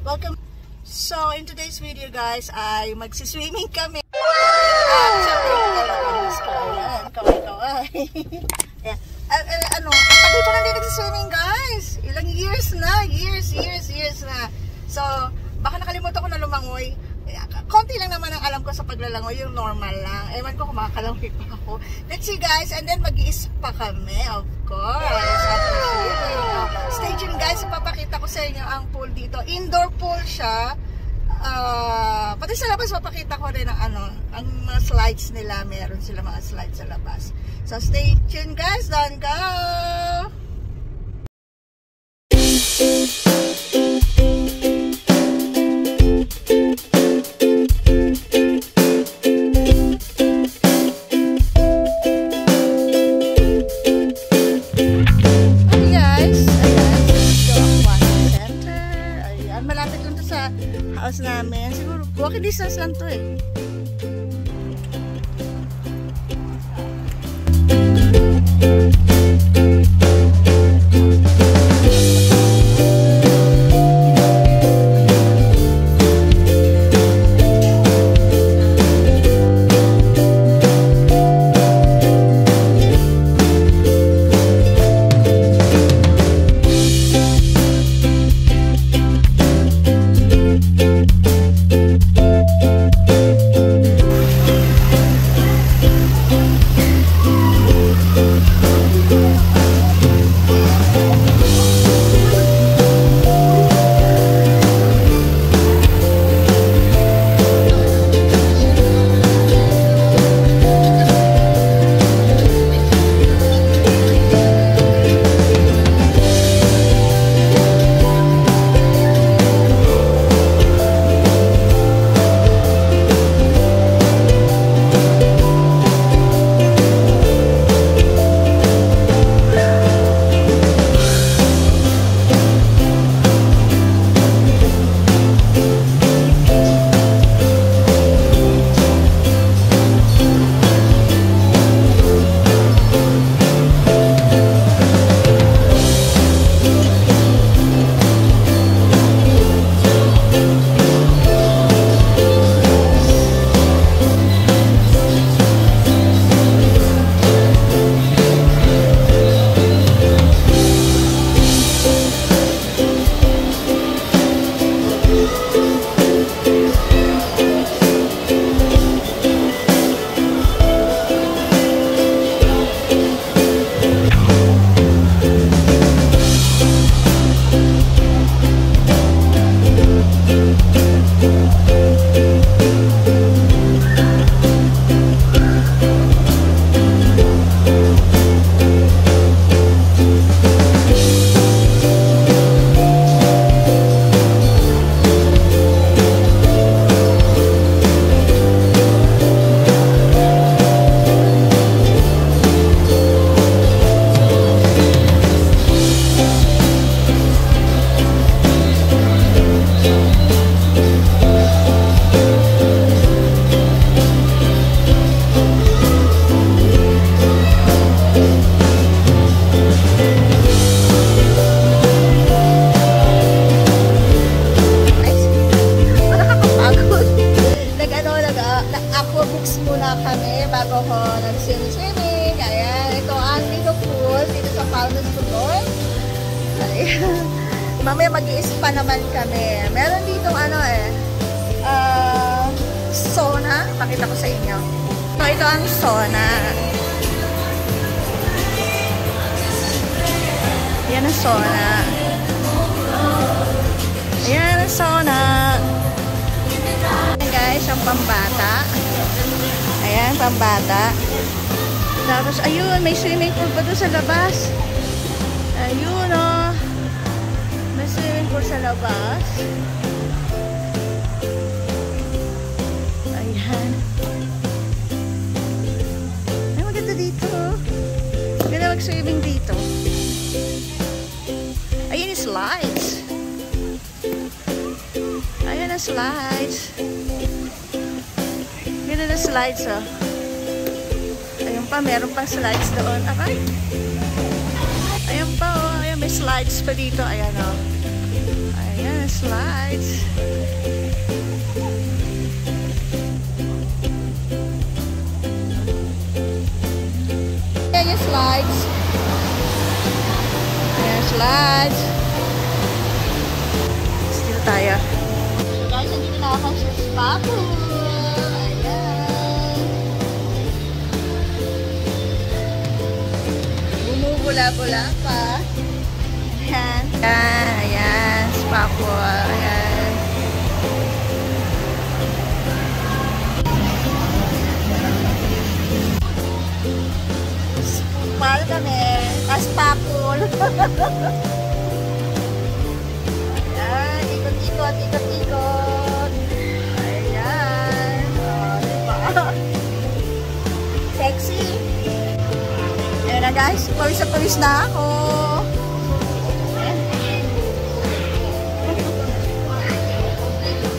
Welcome. So, in today's video guys, ay magsiswimming kami. Ayan, kaway-kaway. Tagal ko na din nagsiswimming guys. Ilang years na. So, baka nakalimutan ko na lumangoy. Konti lang naman ang alam ko sa paglalangoy, yung normal lang. Ewan ko kung makakalangoy pa ako. Let's see guys, and then mag-i-spa kami, of course. Stay tuned guys, papakita ko sa inyo ang pool dito. Indoor pool siya. Pati sa labas, papakita ko rin ang mga slides nila. Meron sila mga slides sa labas. So stay tuned guys, don't go! House namin. Siguro, walking distance lang to eh. Kami bago ko nag-swimming. Ayan, ito ang dito pool dito sa Fountain Pool. Ayan. Mamaya mag-i-spa naman kami. Meron dito sauna. Pakita ko sa inyo. So, ito ang sauna. Yan ang sauna. Ayan ang sauna. Ayan guys, ang pambata. Ayan, pambata. Tapos, ayun, may swimming pool pa doon sa labas. Ayun, oh. May swimming pool sa labas. Ayan. Ay, maganda dito. Maganda mag-swimming dito. Ayan yung slides. Ayan ang slides. Ganda na slides, oh. Ayun pa, meron pang slides doon. Aray. Ayan pa, oh. Ayan, may slides pa dito. Ayan, oh. Ayan, slides. Ayan yung slides. Ayan, slides. Still tayo. So guys, hindi na ako sa spa pool. Ayan. Bumubula-bula pa. Ayan. Ayan. Spa pool. Ayan. Mahal kami. Spa pool. Ayan. Ikot-ikot. Ikot-ikot. Ayan. O, diba? Sexy. Ayan na guys. Pawis na pawis na ako.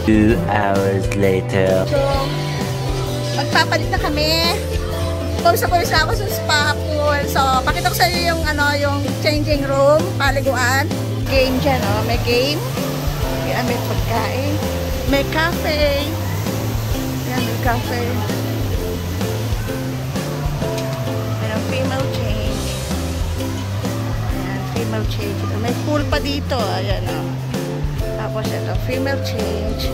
2 hours later. So, magpapalit na kami. Pawis na ako sa spa pool. So, pakita ko sa iyo yung, yung changing room, paliguan. Game dyan, oh. May game. Yan, may pagkain. May cafe. Yan, may cafe. Yan, female change. Ayan, female change. May pool pa dito. Ayan, oh. Tapos ito, female change.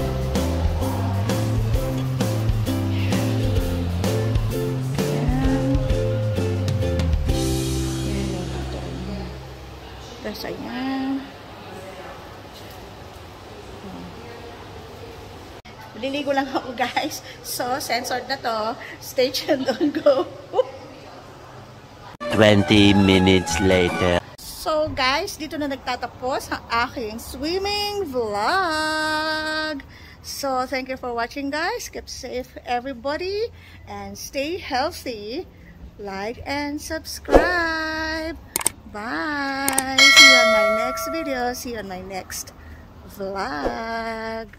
Tapos ayan. Liligo lang ako guys. So, censored na to. Stay tuned, don't go. 20 minutes later. So guys, dito na nagtatapos ang aking swimming vlog. So, thank you for watching guys. Keep safe everybody. And stay healthy. Like and subscribe. Bye. See you on my next video. See you on my next vlog.